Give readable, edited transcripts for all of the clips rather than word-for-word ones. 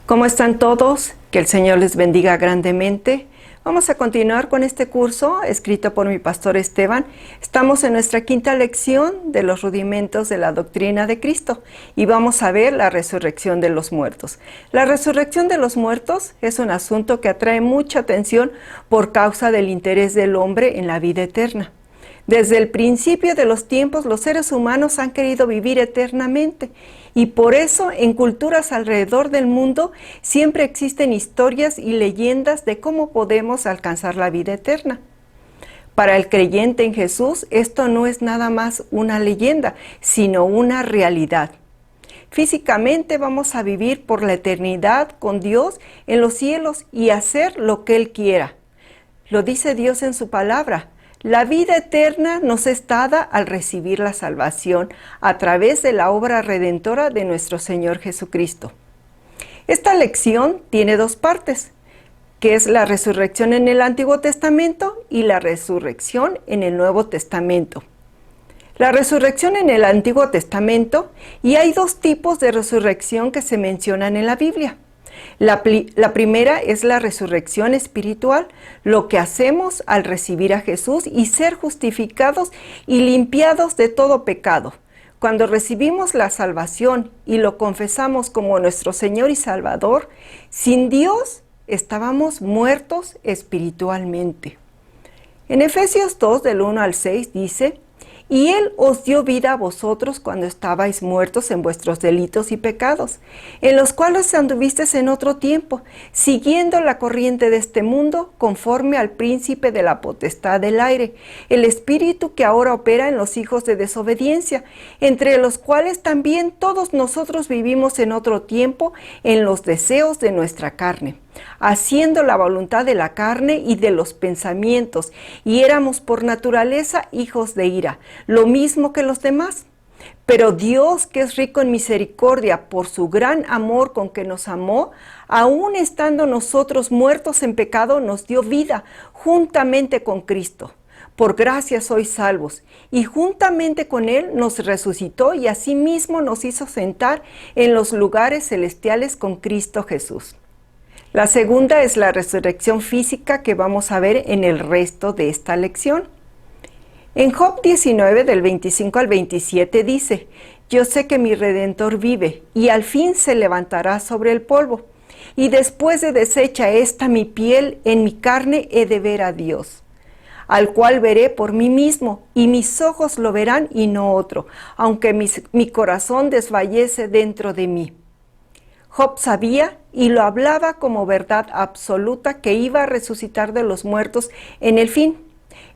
¿Cómo están todos? Que el Señor les bendiga grandemente. Vamos a continuar con este curso escrito por mi pastor Esteban. Estamos en nuestra quinta lección de los rudimentos de la doctrina de Cristo y vamos a ver la resurrección de los muertos. La resurrección de los muertos es un asunto que atrae mucha atención por causa del interés del hombre en la vida eterna. Desde el principio de los tiempos, los seres humanos han querido vivir eternamente y por eso en culturas alrededor del mundo siempre existen historias y leyendas de cómo podemos alcanzar la vida eterna. Para el creyente en Jesús, esto no es nada más una leyenda, sino una realidad. Físicamente vamos a vivir por la eternidad con Dios en los cielos y hacer lo que Él quiera. Lo dice Dios en su palabra. La vida eterna nos es dada al recibir la salvación a través de la obra redentora de nuestro Señor Jesucristo. Esta lección tiene dos partes, que es la resurrección en el Antiguo Testamento y la resurrección en el Nuevo Testamento. La resurrección en el Antiguo Testamento, y hay dos tipos de resurrección que se mencionan en la Biblia. La primera es la resurrección espiritual, lo que hacemos al recibir a Jesús y ser justificados y limpiados de todo pecado. Cuando recibimos la salvación y lo confesamos como nuestro Señor y Salvador, sin Dios estábamos muertos espiritualmente. En Efesios 2, del 1 al 6, dice: Y Él os dio vida a vosotros cuando estabais muertos en vuestros delitos y pecados, en los cuales anduvisteis en otro tiempo, siguiendo la corriente de este mundo, conforme al príncipe de la potestad del aire, el espíritu que ahora opera en los hijos de desobediencia, entre los cuales también todos nosotros vivimos en otro tiempo en los deseos de nuestra carne, haciendo la voluntad de la carne y de los pensamientos, y éramos por naturaleza hijos de ira, lo mismo que los demás. Pero Dios, que es rico en misericordia, por su gran amor con que nos amó, aun estando nosotros muertos en pecado, nos dio vida juntamente con Cristo. Por gracia sois salvos, y juntamente con Él nos resucitó y asimismo nos hizo sentar en los lugares celestiales con Cristo Jesús. La segunda es la resurrección física que vamos a ver en el resto de esta lección. En Job 19, del 25 al 27 dice: Yo sé que mi Redentor vive, y al fin se levantará sobre el polvo. Y después de deshecha esta mi piel, en mi carne he de ver a Dios, al cual veré por mí mismo, y mis ojos lo verán y no otro, aunque mi corazón desfallece dentro de mí. Job sabía y lo hablaba como verdad absoluta que iba a resucitar de los muertos en el fin.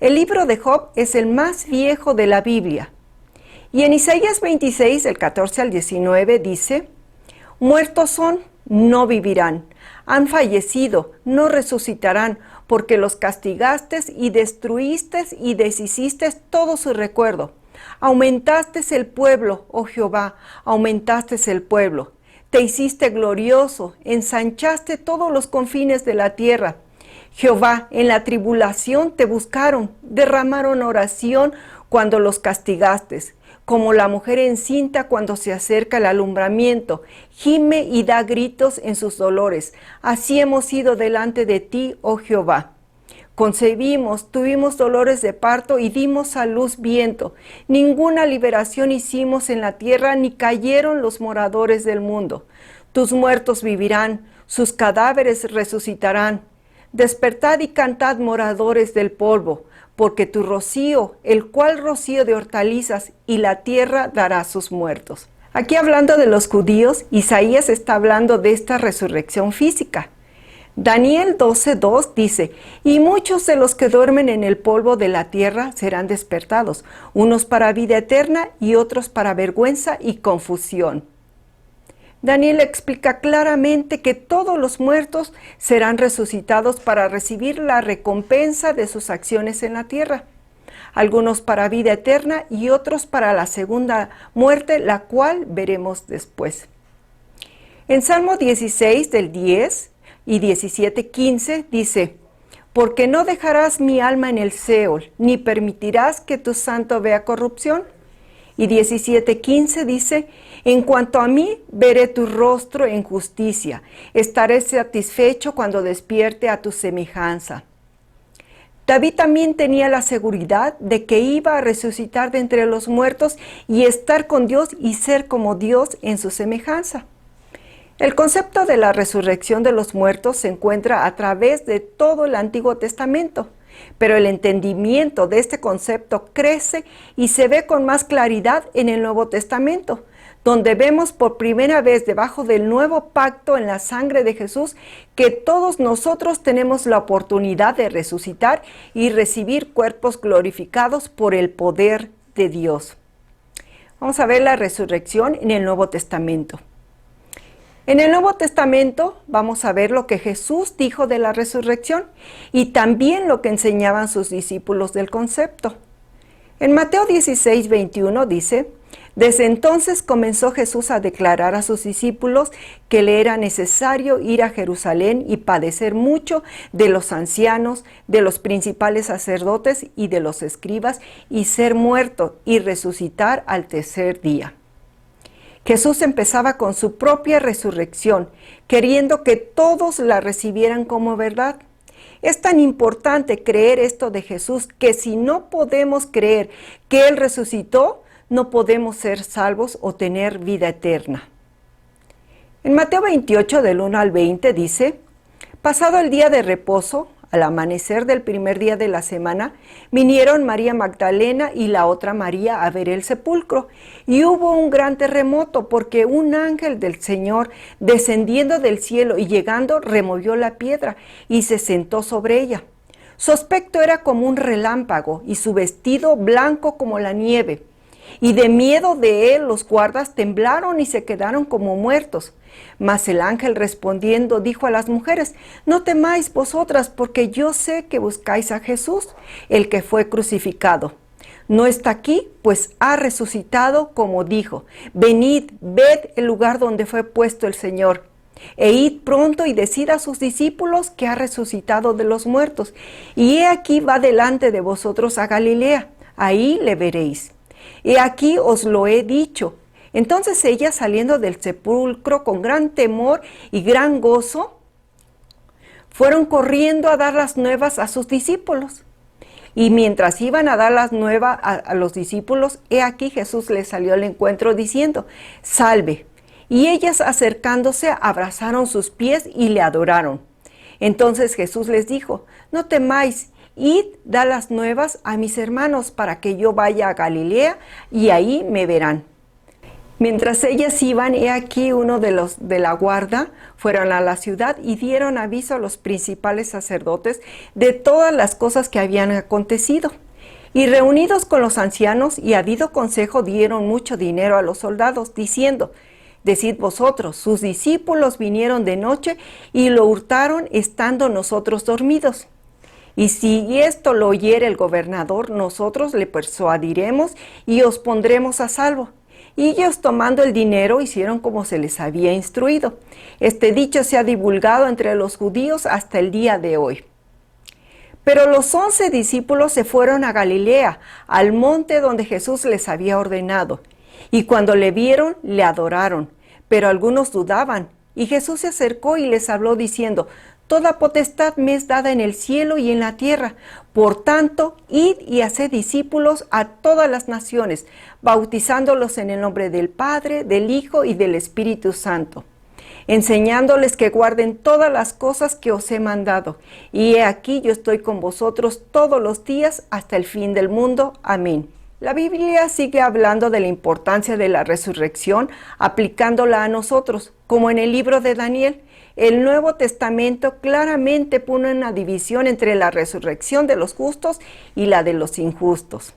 El libro de Job es el más viejo de la Biblia. Y en Isaías 26, del 14 al 19, dice: Muertos son, no vivirán. Han fallecido, no resucitarán, porque los castigaste y destruiste y deshiciste todo su recuerdo. Aumentaste el pueblo, oh Jehová, aumentaste el pueblo. Te hiciste glorioso, ensanchaste todos los confines de la tierra. Jehová, en la tribulación te buscaron, derramaron oración cuando los castigaste, como la mujer encinta cuando se acerca el alumbramiento, gime y da gritos en sus dolores. Así hemos ido delante de ti, oh Jehová. Concebimos, tuvimos dolores de parto y dimos a luz viento. Ninguna liberación hicimos en la tierra, ni cayeron los moradores del mundo. Tus muertos vivirán, sus cadáveres resucitarán. Despertad y cantad, moradores del polvo, porque tu rocío, el cual rocío de hortalizas, y la tierra dará sus muertos. Aquí hablando de los judíos, Isaías está hablando de esta resurrección física. Daniel 12:2 dice: Y muchos de los que duermen en el polvo de la tierra serán despertados, unos para vida eterna y otros para vergüenza y confusión. Daniel explica claramente que todos los muertos serán resucitados para recibir la recompensa de sus acciones en la tierra. Algunos para vida eterna y otros para la segunda muerte, la cual veremos después. En Salmo 16, del 10 y 17:15 dice: Porque no dejarás mi alma en el Seol, ni permitirás que tu santo vea corrupción. Y 17:15 dice, en cuanto a mí, veré tu rostro en justicia, estaré satisfecho cuando despierte a tu semejanza. David también tenía la seguridad de que iba a resucitar de entre los muertos y estar con Dios y ser como Dios en su semejanza. El concepto de la resurrección de los muertos se encuentra a través de todo el Antiguo Testamento, pero el entendimiento de este concepto crece y se ve con más claridad en el Nuevo Testamento, donde vemos por primera vez debajo del nuevo pacto en la sangre de Jesús que todos nosotros tenemos la oportunidad de resucitar y recibir cuerpos glorificados por el poder de Dios. Vamos a ver la resurrección en el Nuevo Testamento. En el Nuevo Testamento vamos a ver lo que Jesús dijo de la resurrección y también lo que enseñaban sus discípulos del concepto. En Mateo 16:21 dice, desde entonces comenzó Jesús a declarar a sus discípulos que le era necesario ir a Jerusalén y padecer mucho de los ancianos, de los principales sacerdotes y de los escribas y ser muerto y resucitar al tercer día. Jesús empezaba con su propia resurrección, queriendo que todos la recibieran como verdad. Es tan importante creer esto de Jesús que si no podemos creer que Él resucitó, no podemos ser salvos o tener vida eterna. En Mateo 28, del 1 al 20, dice, pasado el día de reposo, al amanecer del primer día de la semana, vinieron María Magdalena y la otra María a ver el sepulcro. Y hubo un gran terremoto porque un ángel del Señor, descendiendo del cielo y llegando, removió la piedra y se sentó sobre ella. Su aspecto era como un relámpago y su vestido blanco como la nieve. Y de miedo de él los guardas temblaron y se quedaron como muertos. Mas el ángel respondiendo dijo a las mujeres, no temáis vosotras, porque yo sé que buscáis a Jesús, el que fue crucificado. No está aquí, pues ha resucitado como dijo. Venid, ved el lugar donde fue puesto el Señor. E id pronto y decid a sus discípulos que ha resucitado de los muertos. Y he aquí va delante de vosotros a Galilea, ahí le veréis. He aquí os lo he dicho. Entonces ellas, saliendo del sepulcro con gran temor y gran gozo, fueron corriendo a dar las nuevas a sus discípulos. Y mientras iban a dar las nuevas a los discípulos, he aquí Jesús les salió al encuentro diciendo, salve. Y ellas acercándose abrazaron sus pies y le adoraron. Entonces Jesús les dijo, no temáis, id, da las nuevas a mis hermanos para que yo vaya a Galilea y ahí me verán. Mientras ellas iban, he aquí uno de los de la guarda fueron a la ciudad y dieron aviso a los principales sacerdotes de todas las cosas que habían acontecido. Y reunidos con los ancianos y habido consejo dieron mucho dinero a los soldados, diciendo, decid vosotros, sus discípulos vinieron de noche y lo hurtaron estando nosotros dormidos. Y si esto lo oyere el gobernador, nosotros le persuadiremos y os pondremos a salvo. Y ellos tomando el dinero hicieron como se les había instruido. Este dicho se ha divulgado entre los judíos hasta el día de hoy. Pero los 11 discípulos se fueron a Galilea, al monte donde Jesús les había ordenado. Y cuando le vieron, le adoraron, pero algunos dudaban. Y Jesús se acercó y les habló diciendo, toda potestad me es dada en el cielo y en la tierra. Por tanto, id y haced discípulos a todas las naciones, bautizándolos en el nombre del Padre, del Hijo y del Espíritu Santo, enseñándoles que guarden todas las cosas que os he mandado. Y he aquí yo estoy con vosotros todos los días hasta el fin del mundo. Amén. La Biblia sigue hablando de la importancia de la resurrección, aplicándola a nosotros, como en el libro de Daniel. El Nuevo Testamento claramente pone una división entre la resurrección de los justos y la de los injustos.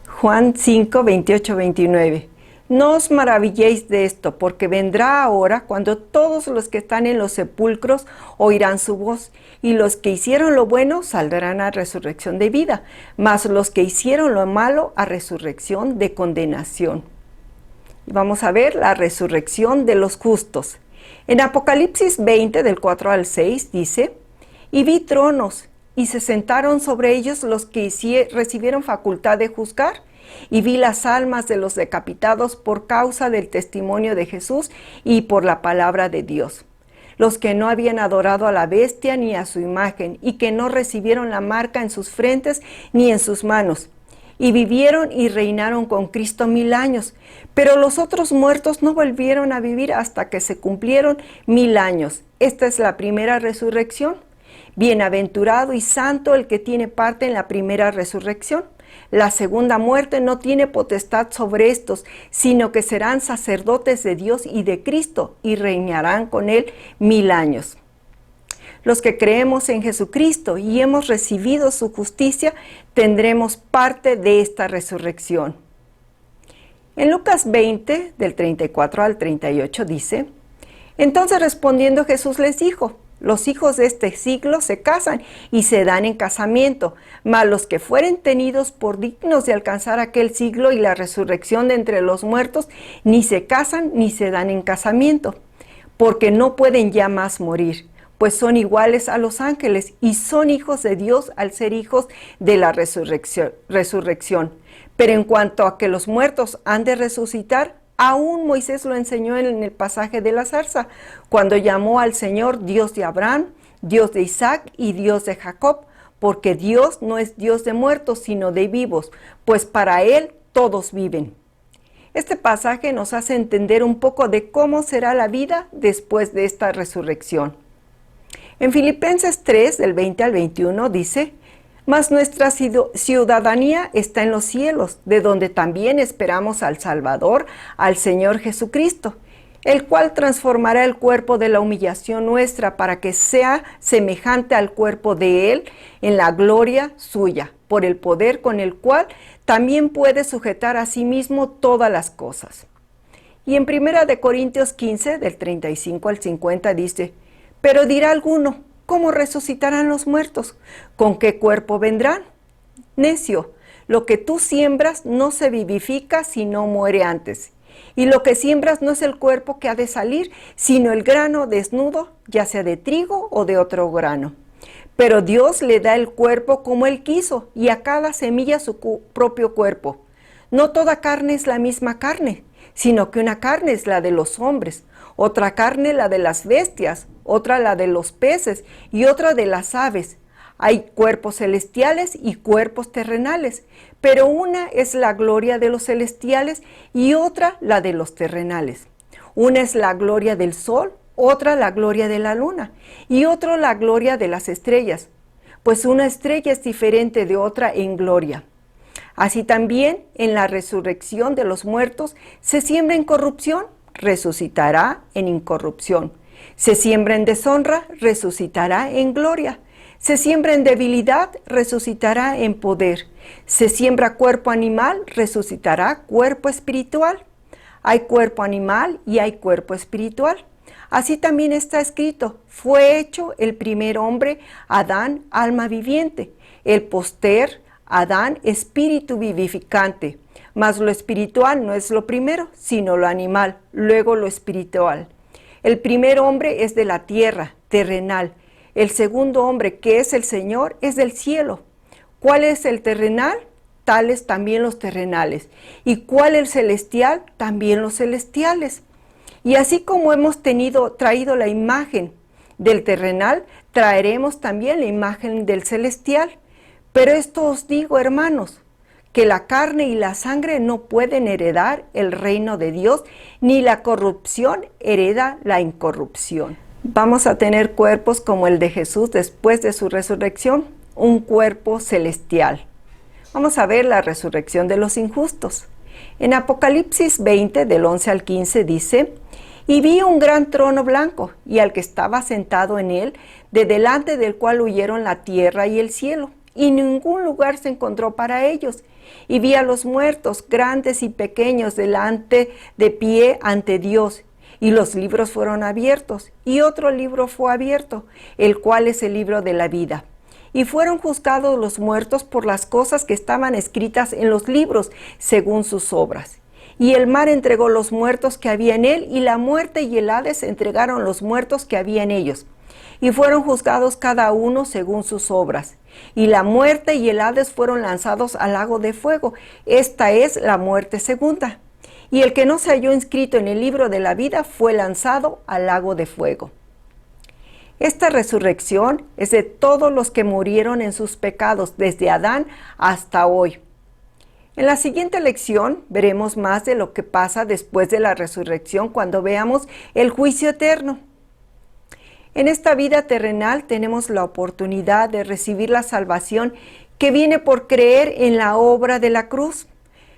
Juan 5, 28, 29. No os maravilléis de esto, porque vendrá ahora cuando todos los que están en los sepulcros oirán su voz, y los que hicieron lo bueno saldrán a resurrección de vida, mas los que hicieron lo malo a resurrección de condenación. Vamos a ver la resurrección de los justos. En Apocalipsis 20, del 4 al 6, dice, y vi tronos, y se sentaron sobre ellos los que recibieron facultad de juzgar, y vi las almas de los decapitados por causa del testimonio de Jesús y por la palabra de Dios. Los que no habían adorado a la bestia ni a su imagen, y que no recibieron la marca en sus frentes ni en sus manos. Y vivieron y reinaron con Cristo 1000 años. Pero los otros muertos no volvieron a vivir hasta que se cumplieron 1000 años. Esta es la primera resurrección. Bienaventurado y santo el que tiene parte en la primera resurrección. La segunda muerte no tiene potestad sobre estos, sino que serán sacerdotes de Dios y de Cristo, y reinarán con él 1000 años. Los que creemos en Jesucristo y hemos recibido su justicia, tendremos parte de esta resurrección. En Lucas 20, del 34 al 38 dice: Entonces respondiendo Jesús les dijo: Los hijos de este siglo se casan y se dan en casamiento, mas los que fueren tenidos por dignos de alcanzar aquel siglo y la resurrección de entre los muertos, ni se casan ni se dan en casamiento, porque no pueden ya más morir, pues son iguales a los ángeles y son hijos de Dios al ser hijos de la resurrección. Pero en cuanto a que los muertos han de resucitar, aún Moisés lo enseñó en el pasaje de la zarza, cuando llamó al Señor Dios de Abraham, Dios de Isaac y Dios de Jacob, porque Dios no es Dios de muertos, sino de vivos, pues para Él todos viven. Este pasaje nos hace entender un poco de cómo será la vida después de esta resurrección. En Filipenses 3, del 20 al 21, dice: Mas nuestra ciudadanía está en los cielos, de donde también esperamos al Salvador, al Señor Jesucristo, el cual transformará el cuerpo de la humillación nuestra para que sea semejante al cuerpo de Él en la gloria suya, por el poder con el cual también puede sujetar a sí mismo todas las cosas. Y en 1 Corintios 15, del 35 al 50 dice: Pero dirá alguno: ¿Cómo resucitarán los muertos? ¿Con qué cuerpo vendrán? Necio, lo que tú siembras no se vivifica si no muere antes. Y lo que siembras no es el cuerpo que ha de salir, sino el grano desnudo, ya sea de trigo o de otro grano. Pero Dios le da el cuerpo como Él quiso, y a cada semilla su propio cuerpo. No toda carne es la misma carne, sino que una carne es la de los hombres, otra carne la de las bestias, otra la de los peces y otra de las aves. Hay cuerpos celestiales y cuerpos terrenales, pero una es la gloria de los celestiales y otra la de los terrenales. Una es la gloria del sol, otra la gloria de la luna y otra la gloria de las estrellas, pues una estrella es diferente de otra en gloria. Así también en la resurrección de los muertos se siembra en corrupción, resucitará en incorrupción. Se siembra en deshonra, resucitará en gloria. Se siembra en debilidad, resucitará en poder. Se siembra cuerpo animal, resucitará cuerpo espiritual. Hay cuerpo animal y hay cuerpo espiritual. Así también está escrito: fue hecho el primer hombre, Adán, alma viviente; el poster, Adán, espíritu vivificante. Mas lo espiritual no es lo primero, sino lo animal, luego lo espiritual. El primer hombre es de la tierra, terrenal. El segundo hombre, que es el Señor, es del cielo. ¿Cuál es el terrenal? Tales también los terrenales. ¿Y cuál el celestial? También los celestiales. Y así como hemos traído la imagen del terrenal, traeremos también la imagen del celestial. Pero esto os digo, hermanos, que la carne y la sangre no pueden heredar el reino de Dios, ni la corrupción hereda la incorrupción. Vamos a tener cuerpos como el de Jesús después de su resurrección, un cuerpo celestial. Vamos a ver la resurrección de los injustos. En Apocalipsis 20, del 11 al 15 dice: Y vi un gran trono blanco, y al que estaba sentado en él, de delante del cual huyeron la tierra y el cielo, y ningún lugar se encontró para ellos. Y vi a los muertos, grandes y pequeños, de pie ante Dios. Y los libros fueron abiertos, y otro libro fue abierto, el cual es el libro de la vida. Y fueron juzgados los muertos por las cosas que estaban escritas en los libros, según sus obras. Y el mar entregó los muertos que había en él, y la muerte y el Hades entregaron los muertos que había en ellos. Y fueron juzgados cada uno según sus obras. Y la muerte y el Hades fueron lanzados al lago de fuego. Esta es la muerte segunda. Y el que no se halló inscrito en el libro de la vida fue lanzado al lago de fuego. Esta resurrección es de todos los que murieron en sus pecados, desde Adán hasta hoy. En la siguiente lección veremos más de lo que pasa después de la resurrección cuando veamos el juicio eterno. En esta vida terrenal tenemos la oportunidad de recibir la salvación que viene por creer en la obra de la cruz,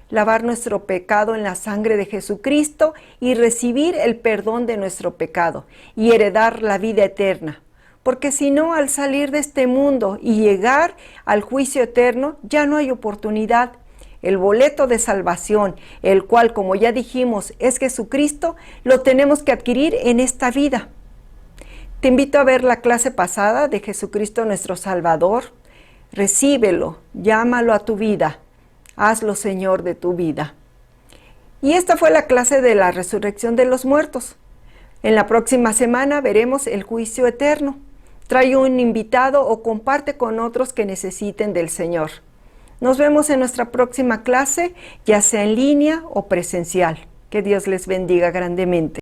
lavar nuestro pecado en la sangre de Jesucristo y recibir el perdón de nuestro pecado y heredar la vida eterna. Porque si no, al salir de este mundo y llegar al juicio eterno, ya no hay oportunidad. El boleto de salvación, el cual, como ya dijimos, es Jesucristo, lo tenemos que adquirir en esta vida. Te invito a ver la clase pasada de Jesucristo nuestro Salvador. Recíbelo, llámalo a tu vida, hazlo Señor de tu vida. Y esta fue la clase de la resurrección de los muertos. En la próxima semana veremos el juicio eterno. Trae un invitado o comparte con otros que necesiten del Señor. Nos vemos en nuestra próxima clase, ya sea en línea o presencial. Que Dios les bendiga grandemente.